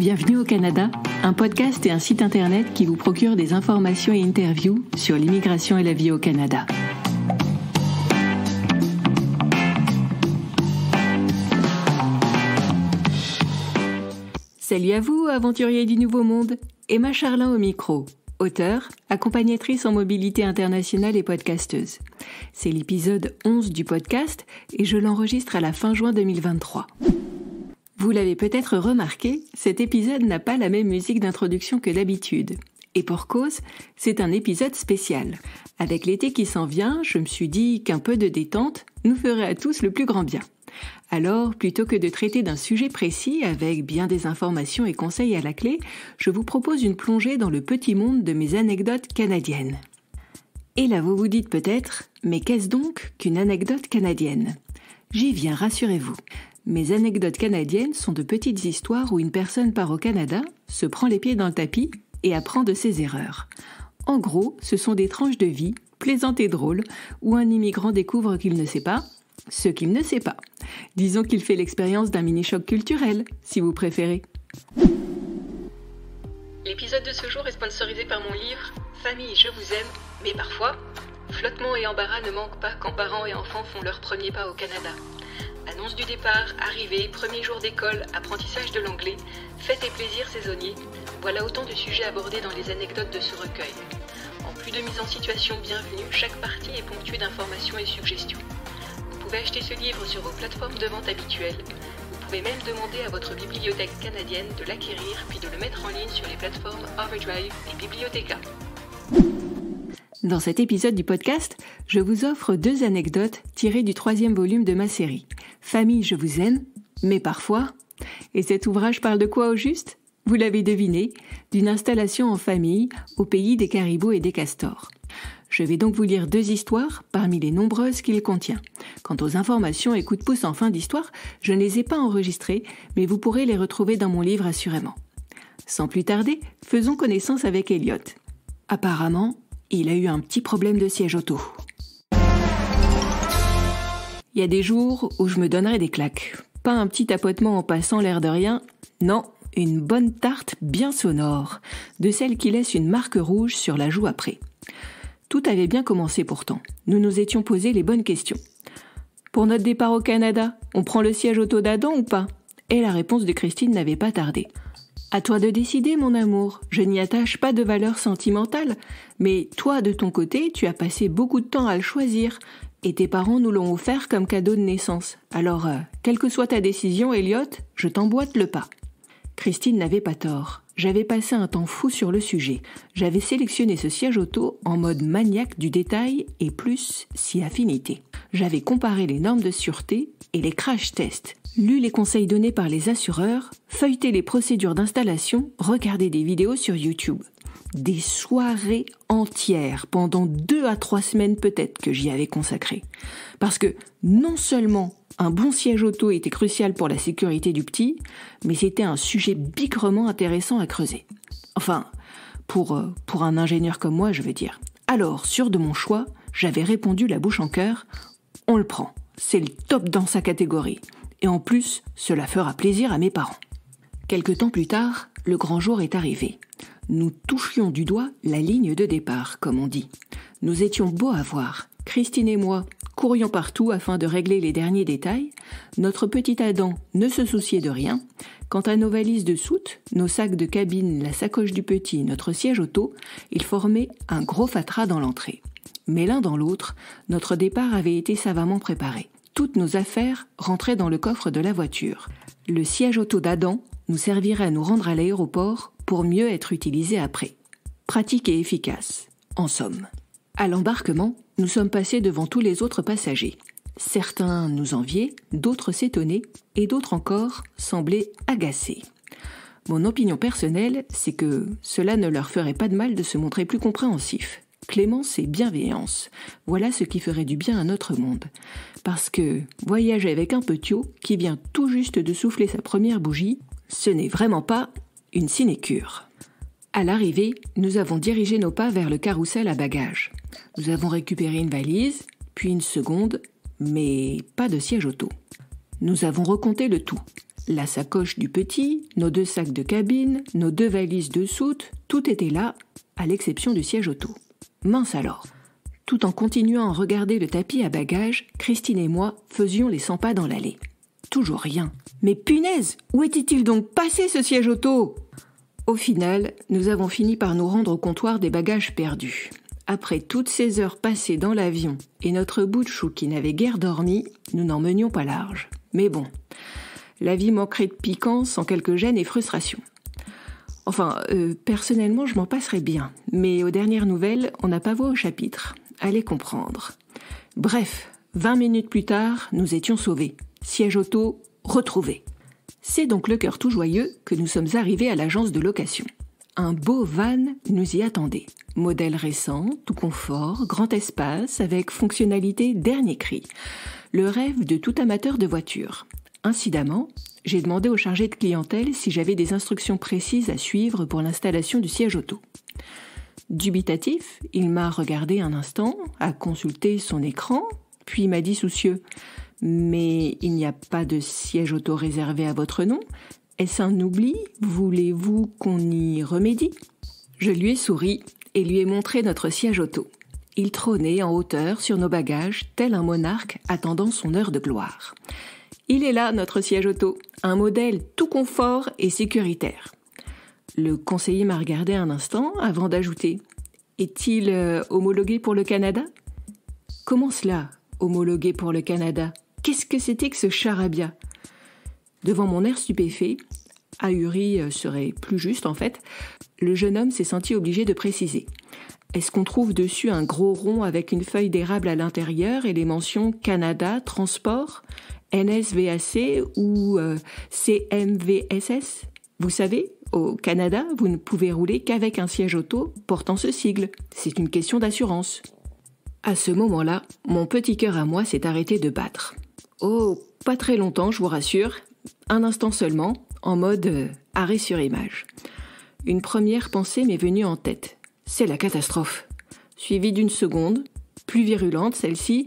Bienvenue au Canada, un podcast et un site internet qui vous procure des informations et interviews sur l'immigration et la vie au Canada. Salut à vous, aventuriers du Nouveau Monde, Emma Charlin au micro, auteure, accompagnatrice en mobilité internationale et podcasteuse. C'est l'épisode 11 du podcast et je l'enregistre à la fin juin 2023. Vous l'avez peut-être remarqué, cet épisode n'a pas la même musique d'introduction que d'habitude. Et pour cause, c'est un épisode spécial. Avec l'été qui s'en vient, je me suis dit qu'un peu de détente nous ferait à tous le plus grand bien. Alors, plutôt que de traiter d'un sujet précis avec bien des informations et conseils à la clé, je vous propose une plongée dans le petit monde de mes anecdotes canadiennes. Et là, vous vous dites peut-être, mais qu'est-ce donc qu'une anecdote canadienne ? J'y viens, rassurez-vous. Mes anecdotes canadiennes sont de petites histoires où une personne part au Canada, se prend les pieds dans le tapis et apprend de ses erreurs. En gros, ce sont des tranches de vie, plaisantes et drôles, où un immigrant découvre qu'il ne sait pas ce qu'il ne sait pas. Disons qu'il fait l'expérience d'un mini-choc culturel, si vous préférez. L'épisode de ce jour est sponsorisé par mon livre « Famille, je vous aime, mais parfois, flottement et embarras ne manquent pas quand parents et enfants font leur premier pas au Canada. Annonce du départ, arrivée, premier jour d'école, apprentissage de l'anglais, fêtes et plaisirs saisonniers, voilà autant de sujets abordés dans les anecdotes de ce recueil. En plus de mise en situation bienvenue, chaque partie est ponctuée d'informations et suggestions. Vous pouvez acheter ce livre sur vos plateformes de vente habituelles. Vous pouvez même demander à votre bibliothèque canadienne de l'acquérir puis de le mettre en ligne sur les plateformes Overdrive et Bibliotheca. Dans cet épisode du podcast, je vous offre 2 anecdotes tirées du 3e volume de ma série. Famille, je vous aime, mais parfois... Et cet ouvrage parle de quoi au juste ? Vous l'avez deviné, d'une installation en famille au pays des caribous et des castors. Je vais donc vous lire 2 histoires parmi les nombreuses qu'il contient. Quant aux informations et coups de pouce en fin d'histoire, je ne les ai pas enregistrées, mais vous pourrez les retrouver dans mon livre assurément. Sans plus tarder, faisons connaissance avec Elliot. Apparemment, il a eu un petit problème de siège auto. Il y a des jours où je me donnerais des claques. Pas un petit tapotement en passant l'air de rien, non, une bonne tarte bien sonore, de celle qui laisse une marque rouge sur la joue après. Tout avait bien commencé pourtant. Nous nous étions posé les bonnes questions. Pour notre départ au Canada, on prend le siège auto d'Adam ou pas ? Et la réponse de Christine n'avait pas tardé. À toi de décider, mon amour. Je n'y attache pas de valeur sentimentale. Mais toi, de ton côté, tu as passé beaucoup de temps à le choisir. Et tes parents nous l'ont offert comme cadeau de naissance. Alors, quelle que soit ta décision, Elliot, je t'emboîte le pas. Christine n'avait pas tort. J'avais passé un temps fou sur le sujet. J'avais sélectionné ce siège auto en mode maniaque du détail et plus si affinité. J'avais comparé les normes de sûreté et les crash tests, lu les conseils donnés par les assureurs, feuilleté les procédures d'installation, regardé des vidéos sur YouTube. Des soirées entières, pendant 2 à 3 semaines peut-être que j'y avais consacré. Parce que non seulement un bon siège auto était crucial pour la sécurité du petit, mais c'était un sujet bigrement intéressant à creuser. Enfin, pour un ingénieur comme moi, je veux dire. Alors, sûr de mon choix, j'avais répondu la bouche en cœur, on le prend, c'est le top dans sa catégorie. Et en plus, cela fera plaisir à mes parents. Quelque temps plus tard, le grand jour est arrivé. Nous touchions du doigt la ligne de départ, comme on dit. Nous étions beaux à voir. Christine et moi courions partout afin de régler les derniers détails. Notre petit Adam ne se souciait de rien. Quant à nos valises de soute, nos sacs de cabine, la sacoche du petit, notre siège auto, ils formaient un gros fatras dans l'entrée. Mais l'un dans l'autre, notre départ avait été savamment préparé. Toutes nos affaires rentraient dans le coffre de la voiture. Le siège auto d'Adam nous servirait à nous rendre à l'aéroport pour mieux être utilisé après. Pratique et efficace, en somme. À l'embarquement, nous sommes passés devant tous les autres passagers. Certains nous enviaient, d'autres s'étonnaient, et d'autres encore semblaient agacés. Mon opinion personnelle, c'est que cela ne leur ferait pas de mal de se montrer plus compréhensifs. Clémence et bienveillance, voilà ce qui ferait du bien à notre monde. Parce que voyager avec un petiot qui vient tout juste de souffler sa première bougie, ce n'est vraiment pas une sinécure. À l'arrivée, nous avons dirigé nos pas vers le carrousel à bagages. Nous avons récupéré une valise, puis une seconde, mais pas de siège auto. Nous avons recompté le tout. La sacoche du petit, nos 2 sacs de cabine, nos 2 valises de soute, tout était là, à l'exception du siège auto. Mince alors. Tout en continuant à regarder le tapis à bagages, Christine et moi faisions les 100 pas dans l'allée. Toujours rien. Mais punaise, où était-il donc passé ce siège auto ? Au final, nous avons fini par nous rendre au comptoir des bagages perdus. Après toutes ces heures passées dans l'avion et notre bout de chou qui n'avait guère dormi, nous n'en menions pas large. Mais bon, la vie manquerait de piquant sans quelques gênes et frustrations. Enfin, personnellement, je m'en passerais bien. Mais aux dernières nouvelles, on n'a pas voix au chapitre. Allez comprendre. Bref, 20 minutes plus tard, nous étions sauvés. Siège auto retrouvé. C'est donc le cœur tout joyeux que nous sommes arrivés à l'agence de location. Un beau van nous y attendait. Modèle récent, tout confort, grand espace, avec fonctionnalité dernier cri. Le rêve de tout amateur de voiture. Incidemment, j'ai demandé au chargé de clientèle si j'avais des instructions précises à suivre pour l'installation du siège auto. Dubitatif, il m'a regardé un instant, a consulté son écran, puis m'a dit soucieux « Mais il n'y a pas de siège auto réservé à votre nom ? Est-ce un oubli ? Voulez-vous qu'on y remédie ?» Je lui ai souri et lui ai montré notre siège auto. Il trônait en hauteur sur nos bagages, tel un monarque attendant son heure de gloire. Il est là, notre siège auto, un modèle tout confort et sécuritaire. Le conseiller m'a regardé un instant avant d'ajouter « Est-il homologué pour le Canada ?»« Comment cela, homologué pour le Canada ? Qu'est-ce que c'était que ce charabia ?» Devant mon air stupéfait, ahuri serait plus juste en fait, le jeune homme s'est senti obligé de préciser. Est-ce qu'on trouve dessus un gros rond avec une feuille d'érable à l'intérieur et les mentions Canada, Transport, NSVAC ou CMVSS ? Vous savez, au Canada, vous ne pouvez rouler qu'avec un siège auto portant ce sigle. C'est une question d'assurance. À ce moment-là, mon petit cœur à moi s'est arrêté de battre. Oh, pas très longtemps, je vous rassure. Un instant seulement, en mode arrêt sur image. Une première pensée m'est venue en tête. C'est la catastrophe. Suivie d'une seconde, plus virulente celle-ci.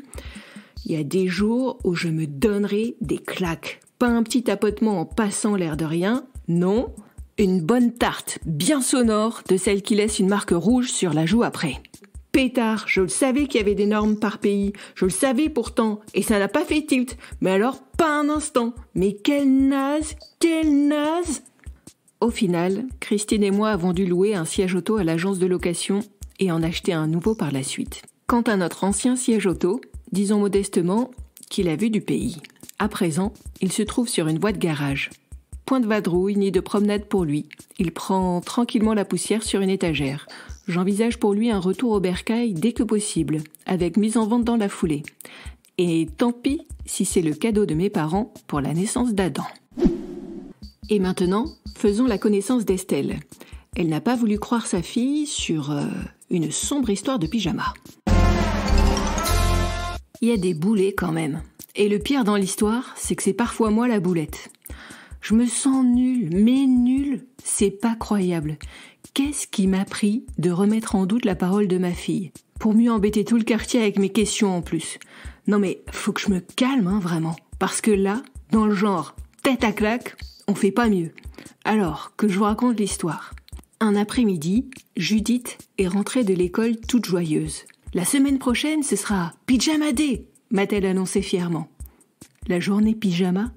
Il y a des jours où je me donnerai des claques. Pas un petit tapotement en passant l'air de rien. Non, une bonne tarte bien sonore de celle qui laisse une marque rouge sur la joue après. Pétard, je le savais qu'il y avait des normes par pays, je le savais pourtant, et ça n'a pas fait tilt, mais alors pas un instant. Mais quelle naze, quelle naze! Au final, Christine et moi avons dû louer un siège auto à l'agence de location et en acheter un nouveau par la suite. Quant à notre ancien siège auto, disons modestement qu'il a vu du pays. À présent, il se trouve sur une voie de garage. Point de vadrouille ni de promenade pour lui. Il prend tranquillement la poussière sur une étagère. J'envisage pour lui un retour au bercail dès que possible, avec mise en vente dans la foulée. Et tant pis si c'est le cadeau de mes parents pour la naissance d'Adam. Et maintenant, faisons la connaissance d'Estelle. Elle n'a pas voulu croire sa fille sur une sombre histoire de pyjama. Il y a des boulets quand même. Et le pire dans l'histoire, c'est que c'est parfois moi la boulette. Je me sens nulle, mais nulle, c'est pas croyable. Qu'est-ce qui m'a pris de remettre en doute la parole de ma fille ? Pour mieux embêter tout le quartier avec mes questions en plus. Non mais, faut que je me calme, vraiment. Parce que là, dans le genre tête à claque, on fait pas mieux. Alors, que je vous raconte l'histoire. Un après-midi, Judith est rentrée de l'école toute joyeuse. La semaine prochaine, ce sera Pyjama Day, m'a-t-elle annoncé fièrement. La journée pyjama ?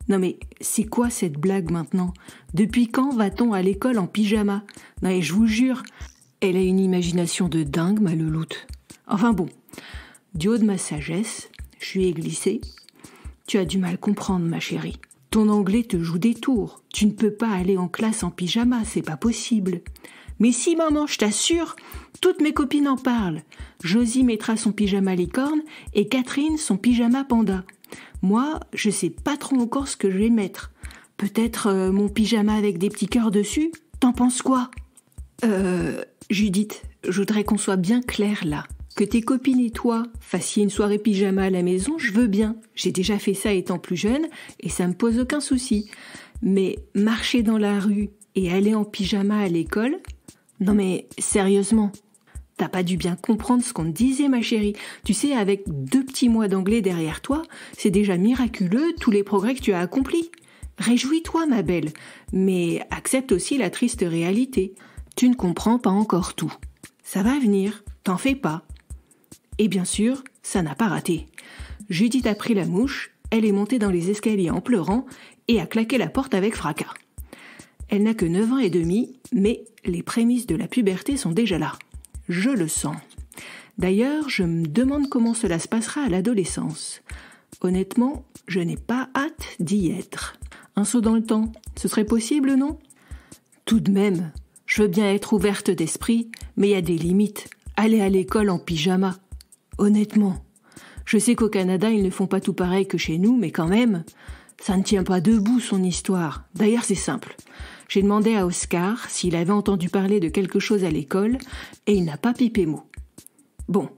Non mais, c'est quoi cette blague maintenant ? Depuis quand va-t-on à l'école en pyjama ? Non et je vous jure, elle a une imagination de dingue, ma louloute. Enfin bon, du haut de ma sagesse, je lui ai glissé. Tu as du mal comprendre, ma chérie. Ton anglais te joue des tours. Tu ne peux pas aller en classe en pyjama, c'est pas possible. Mais si, maman, je t'assure, toutes mes copines en parlent. Josie mettra son pyjama licorne et Catherine son pyjama panda. Moi, je sais pas trop encore ce que je vais mettre. Peut-être mon pyjama avec des petits cœurs dessus ? T'en penses quoi ? Judith, je voudrais qu'on soit bien clair là. Que tes copines et toi fassiez une soirée pyjama à la maison, je veux bien. J'ai déjà fait ça étant plus jeune et ça me pose aucun souci. Mais marcher dans la rue et aller en pyjama à l'école ? Non mais sérieusement, t'as pas dû bien comprendre ce qu'on te disait, ma chérie. Tu sais, avec 2 petits mois d'anglais derrière toi, c'est déjà miraculeux tous les progrès que tu as accomplis. Réjouis-toi, ma belle, mais accepte aussi la triste réalité. Tu ne comprends pas encore tout. Ça va venir, t'en fais pas. Et bien sûr, ça n'a pas raté. Judith a pris la mouche, elle est montée dans les escaliers en pleurant et a claqué la porte avec fracas. Elle n'a que 9 ans et demi, mais les prémices de la puberté sont déjà là. Je le sens. D'ailleurs, je me demande comment cela se passera à l'adolescence. Honnêtement, je n'ai pas hâte d'y être. Un saut dans le temps, ce serait possible, non ? Tout de même, je veux bien être ouverte d'esprit, mais il y a des limites. Aller à l'école en pyjama. Honnêtement, je sais qu'au Canada, ils ne font pas tout pareil que chez nous, mais quand même, ça ne tient pas debout son histoire. D'ailleurs, c'est simple. J'ai demandé à Oscar s'il avait entendu parler de quelque chose à l'école, et il n'a pas pipé mot. Bon,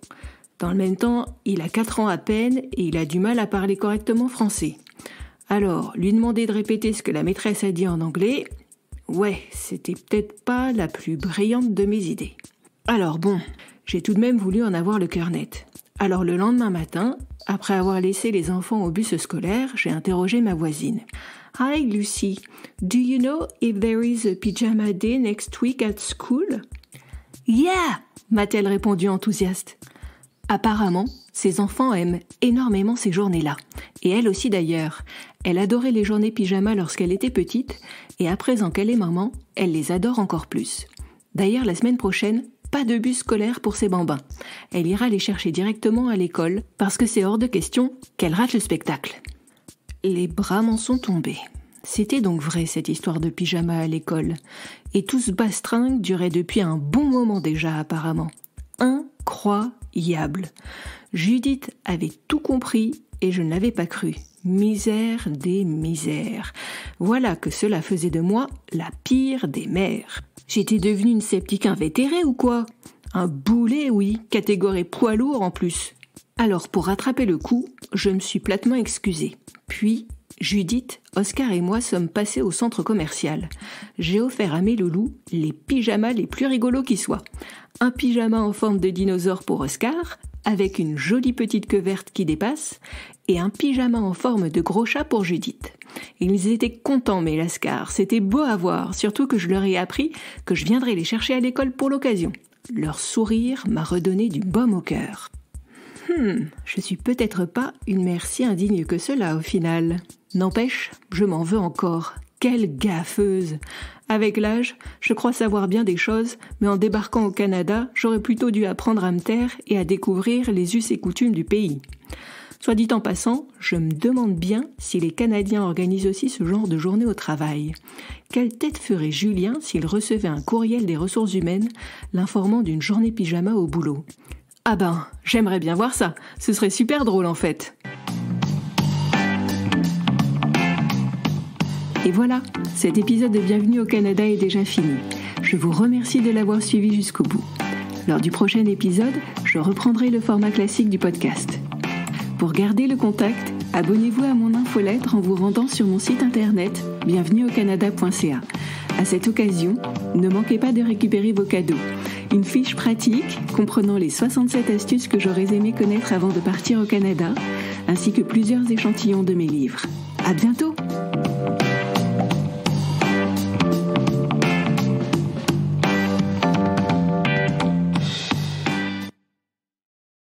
dans le même temps, il a 4 ans à peine, et il a du mal à parler correctement français. Alors, lui demander de répéter ce que la maîtresse a dit en anglais, ouais, c'était peut-être pas la plus brillante de mes idées. Alors bon, j'ai tout de même voulu en avoir le cœur net. Alors le lendemain matin, après avoir laissé les enfants au bus scolaire, j'ai interrogé ma voisine. « Hi Lucy, do you know if there is a pyjama day next week at school ?»« Yeah !» m'a-t-elle répondu enthousiaste. Apparemment, ses enfants aiment énormément ces journées-là. Et elle aussi d'ailleurs. Elle adorait les journées pyjama lorsqu'elle était petite, et à présent qu'elle est maman, elle les adore encore plus. D'ailleurs, la semaine prochaine, pas de bus scolaire pour ses bambins. Elle ira les chercher directement à l'école, parce que c'est hors de question qu'elle rate le spectacle. Les bras m'en sont tombés. C'était donc vrai cette histoire de pyjama à l'école. Et tout ce bastringue durait depuis un bon moment déjà apparemment. Incroyable. Judith avait tout compris et je ne l'avais pas cru. Misère des misères. Voilà que cela faisait de moi la pire des mères. J'étais devenue une sceptique invétérée ou quoi ? Un boulet, oui, catégorie poids lourd en plus. Alors pour rattraper le coup, je me suis platement excusée. Puis, Judith, Oscar et moi sommes passés au centre commercial. J'ai offert à mes loulous les pyjamas les plus rigolos qui soient. Un pyjama en forme de dinosaure pour Oscar, avec une jolie petite queue verte qui dépasse, et un pyjama en forme de gros chat pour Judith. Ils étaient contents, mes lascars, c'était beau à voir, surtout que je leur ai appris que je viendrais les chercher à l'école pour l'occasion. Leur sourire m'a redonné du baume au cœur. Je suis peut-être pas une mère si indigne que cela au final. N'empêche, je m'en veux encore. Quelle gaffeuse! Avec l'âge, je crois savoir bien des choses, mais en débarquant au Canada, j'aurais plutôt dû apprendre à me taire et à découvrir les us et coutumes du pays. Soit dit en passant, je me demande bien si les Canadiens organisent aussi ce genre de journée au travail. Quelle tête ferait Julien s'il recevait un courriel des ressources humaines l'informant d'une journée pyjama au boulot? Ah ben, j'aimerais bien voir ça, ce serait super drôle en fait. Et voilà, cet épisode de Bienvenue au Canada est déjà fini. Je vous remercie de l'avoir suivi jusqu'au bout. Lors du prochain épisode, je reprendrai le format classique du podcast. Pour garder le contact, abonnez-vous à mon infolettre en vous rendant sur mon site internet bienvenueaucanada.ca. À cette occasion, ne manquez pas de récupérer vos cadeaux. Une fiche pratique comprenant les 67 astuces que j'aurais aimé connaître avant de partir au Canada, ainsi que plusieurs échantillons de mes livres. À bientôt!